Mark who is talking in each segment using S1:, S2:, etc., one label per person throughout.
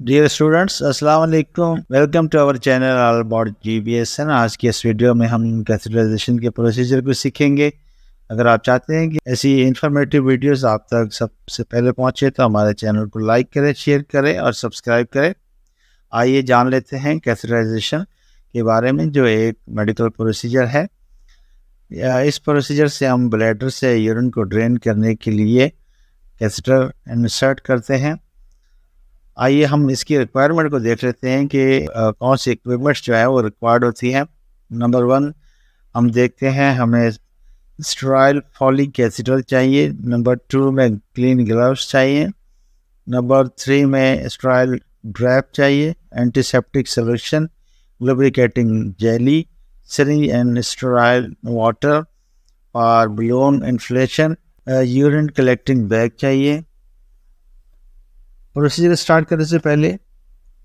S1: Dear students, अस्सलाम वालेकुम। Welcome to our channel all about GBSN। आज की इस वीडियो में हम कैथेड्राइजेशन के प्रोसीजर को सीखेंगे। अगर आप चाहते हैं कि ऐसी इंफॉर्मेटिव वीडियोस आप तक सबसे पहले पहुंचे तो हमारे चैनल को लाइक करें, शेयर करें और सब्सक्राइब करें। आइए जान लेते हैं कैथेड्राइजेशन के बारे में, जो एक मेडिकल प्रोसीजर है। इस प्रोसीजर से हम ब्लैडर से यूरिन को ड्रेन करने के लिए कैथेटर इंसर्ट करते हैं। आइए हम इसकी रिक्वायरमेंट को देख लेते हैं कि कौन सी इक्विपमेंट्स जो है वो रिक्वायर्ड होती हैं। नंबर 1 हम देखते हैं, हमें स्टेराइल फॉलिक एसिड चाहिए। नंबर 2 में क्लीन ग्लव्स चाहिए। नंबर 3 में स्टेराइल ड्रैप चाहिए, antiseptic solution, lubricating jelly, syringe and sterile water और balloon inflation, urine collecting bag चाहिए। प्रोसीजर स्टार्ट करने से पहले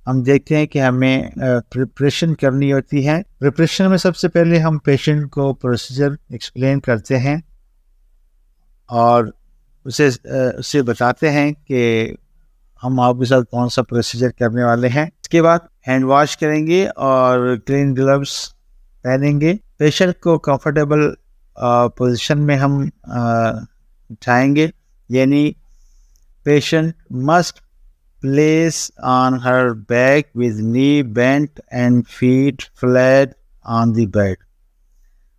S1: हम देखते हैं कि हमें प्रिपरेशन करनी होती है। प्रिपरेशन में सबसे पहले हम पेशेंट को प्रोसीजर एक्सप्लेन करते हैं और उसे बताते हैं कि हम आपके साथ कौन सा प्रोसीजर करने वाले हैं। इसके बाद हैंड वॉश करेंगे और क्लीन ग्लव्स पहनेंगे। पेशेंट को कंफर्टेबल पोजीशन में हम उठाएंगे, यानी patient must place on her back with knee bent and feet flat on the bed।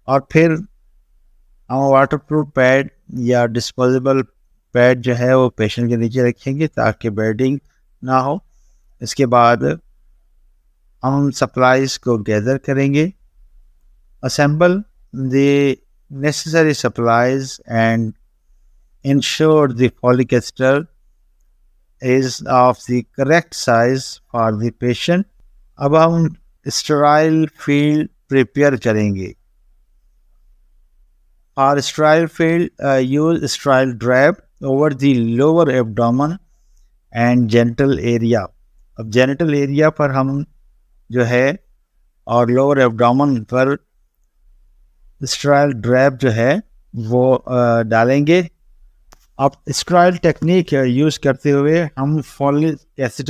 S1: और फिर हम वाटरप्रूफ पैड या डिस्पोजेबल पैड जो है वो पेशेंट के नीचे रखेंगे ताकि बेडिंग ना हो। इसके बाद हम सप्लाईज को गैदर करेंगे। Assemble the necessary supplies and ensure the folic acid is of the correct size for the patient। अब हम स्टेराइल फील्ड प्रिपेयर करेंगे। For sterile field, use sterile drap over the lower abdomen and genital area। अब genital area पर हम जो है और lower abdomen पर sterile drap जो है वो डालेंगे। अब स्टेराइल टेक्निक यूज़ करते हुए हम फॉलिक एसिड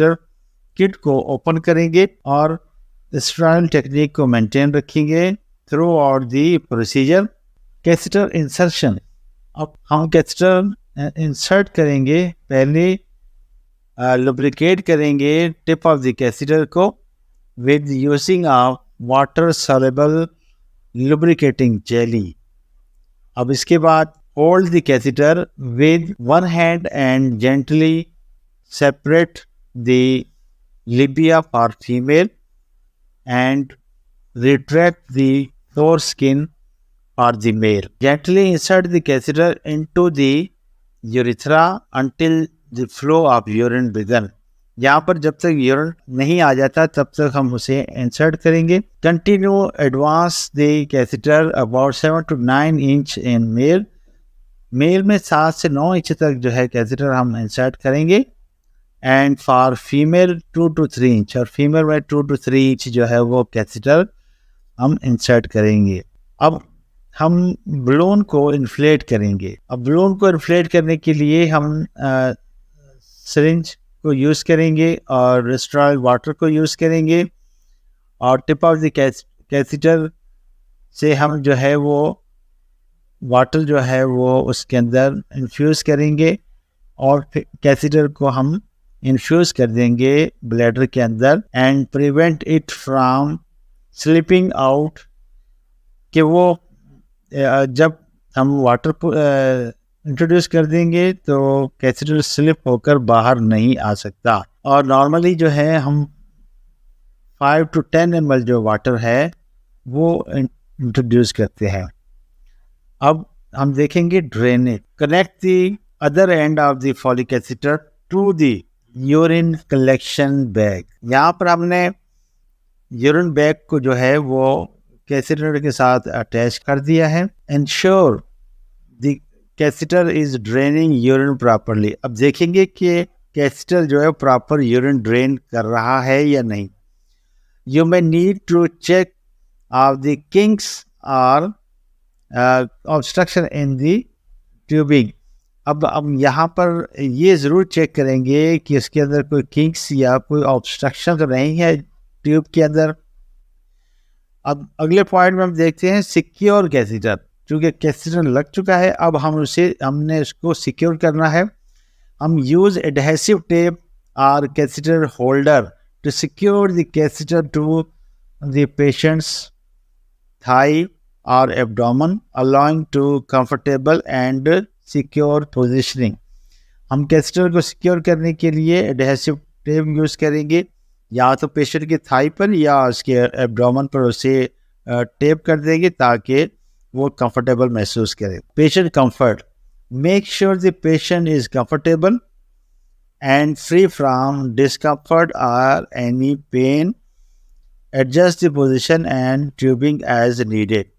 S1: किट को ओपन करेंगे और स्टेराइल टेक्निक को मेंटेन रखेंगे through out the procedure. Catheter insertion, अब हम कैथेटर इंसर्ट करेंगे। पहले लुब्रिकेट करेंगे टिप ऑफ द कैथेटर को with using of water soluble lubricating jelly. अब इसके बाद hold the catheter with one hand and gently separate the labia for female and retract the foreskin for the male। Gently insert the catheter into the urethra until the flow of urine begins। यहाँ पर जब तक urine नहीं आ जाता तब तक हम उसे इंसर्ट करेंगे। Continue advance the catheter about 7 to 9 inch in male. Male में 7 से 9 इंच तक जो है कैथेटर हम इंसर्ट करेंगे। And for female 2 to 3 inch, और फीमेल में 2 to 3 इंच जो है वो कैथेटर हम इंसर्ट करेंगे। अब हम बलून को इन्फ्लेट करेंगे। अब बलून को इन्फ्लेट करने के लिए हम सिरिंज को यूज़ करेंगे और स्टेराइल वाटर को यूज़ करेंगे और टिप ऑफ द कैथेटर से हम जो है वो वाटर जो है वो उसके अंदर इन्फ्यूज़ करेंगे और फिर कैथेटर को हम इन्फ्यूज़ कर देंगे ब्लैडर के अंदर and prevent it from slipping out, कि वो जब हम वाटर इंट्रोड्यूस कर देंगे तो कैथेटर स्लिप होकर बाहर नहीं आ सकता। और नॉर्मली जो है हम 5 to 10 ml जो वाटर है वो इंट्रोड्यूस करते हैं। अब हम देखेंगे drainage. Connect the other end of the folic acid to the urine collection bag. यहाँ पर हमने यूरिन बैग को जो है वो कैथेटर के साथ अटैच कर दिया है। Ensure the catheter is draining urine properly. अब देखेंगे कि कैथेटर जो है प्रॉपर यूरिन ड्रेन कर रहा है या नहीं। You may need to check of the kinks और ऑब्स्ट्रक्शन इन दी ट्यूबिंग। अब यहाँ पर ये ज़रूर चेक करेंगे कि इसके अंदर कोई किंक्स या कोई ऑब्स्ट्रक्शन तो नहीं है ट्यूब के अंदर। अब अगले पॉइंट में हम देखते हैं सिक्योर कैथेटर। क्योंकि कैथेटर लग चुका है, अब हमने उसको सिक्योर करना है। हम यूज एडहेसिव टेप और catheter holder to secure the catheter to the patient's thigh और abdomen, allowing to comfortable and secure positioning. हम कैथेटर को सिक्योर करने के लिए एडहेसिव टेप यूज़ करेंगे, या तो पेशेंट के थाई पर या उसके एब्डोमेन पर उसे टेप कर देंगे ताकि वो कंफर्टेबल महसूस करे। Patient comfort, make sure the patient is comfortable and free from discomfort और any pain. Adjust the position and tubing as needed.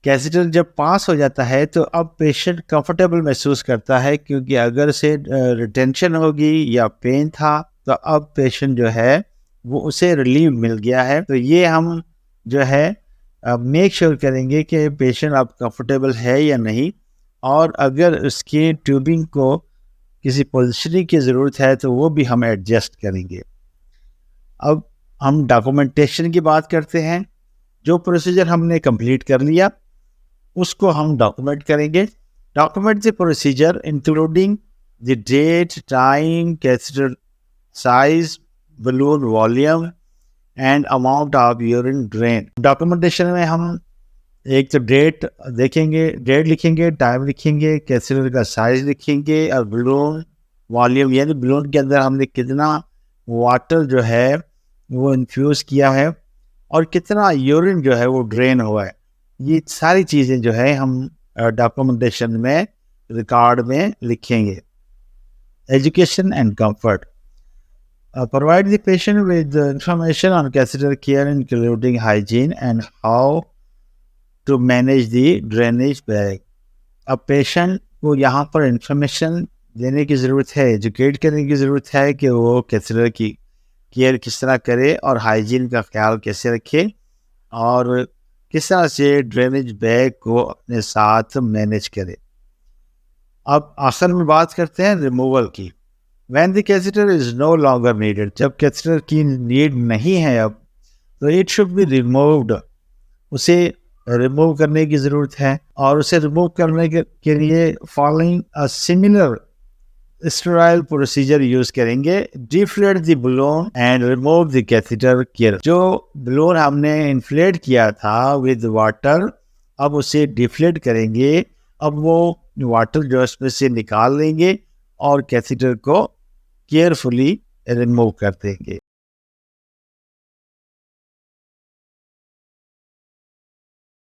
S1: Catheter जब पास हो जाता है तो अब पेशेंट कंफर्टेबल महसूस करता है, क्योंकि अगर से रिटेंशन होगी या पेन था तो अब पेशेंट जो है वो उसे रिलीफ मिल गया है। तो ये हम जो है मेक श्योर करेंगे कि पेशेंट अब कंफर्टेबल है या नहीं, और अगर उसकी ट्यूबिंग को किसी पोजिशनिंग की ज़रूरत है तो वो भी हम एडजस्ट करेंगे। अब हम डॉक्यूमेंटेशन की बात करते हैं। जो प्रोसीजर हमने कंप्लीट कर लिया उसको हम डॉक्यूमेंट करेंगे। Document the procedure including the date, time, catheter size, balloon volume and amount of urine drain. Documentation में हम एक तो डेट देखेंगे, डेट लिखेंगे, टाइम लिखेंगे, कैथेटर का साइज लिखेंगे और बलून वॉल्यूम, यानी बलून के अंदर हमने कितना वाटर जो है वो इन्फ्यूज़ किया है और कितना यूरिन जो है वो ड्रेन हुआ है। ये सारी चीज़ें जो है हम डॉक्यूमेंटेशन में रिकॉर्ड में लिखेंगे। Education and comfort, provide the patient with information on catheter care including hygiene and how to manage the drainage bag। अब पेशेंट को यहाँ पर इंफॉर्मेशन देने की ज़रूरत है, एजुकेट करने की ज़रूरत है कि वो कैथेटर की केयर किस तरह करे और हाइजीन का ख्याल कैसे रखे और किस तरह से ड्रेनेज बैग को अपने साथ मैनेज करे। अब आखिर में बात करते हैं रिमूवल की। When the catheter is no longer needed, जब कैथेटर की नीड नहीं है अब, तो इट शुड बी रिमूव्ड, उसे रिमूव करने की ज़रूरत है। और उसे रिमूव करने के लिए following a similar sterile procedure use करेंगे। Deflate the balloon and remove the catheter care. जो बलून हमने इन्फ्लेट किया था विद वाटर, अब उसे डिफ्लेट करेंगे। अब वो वाटर जो उसमें से निकाल लेंगे और कैथेटर को केयरफुली रिमूव कर देंगे।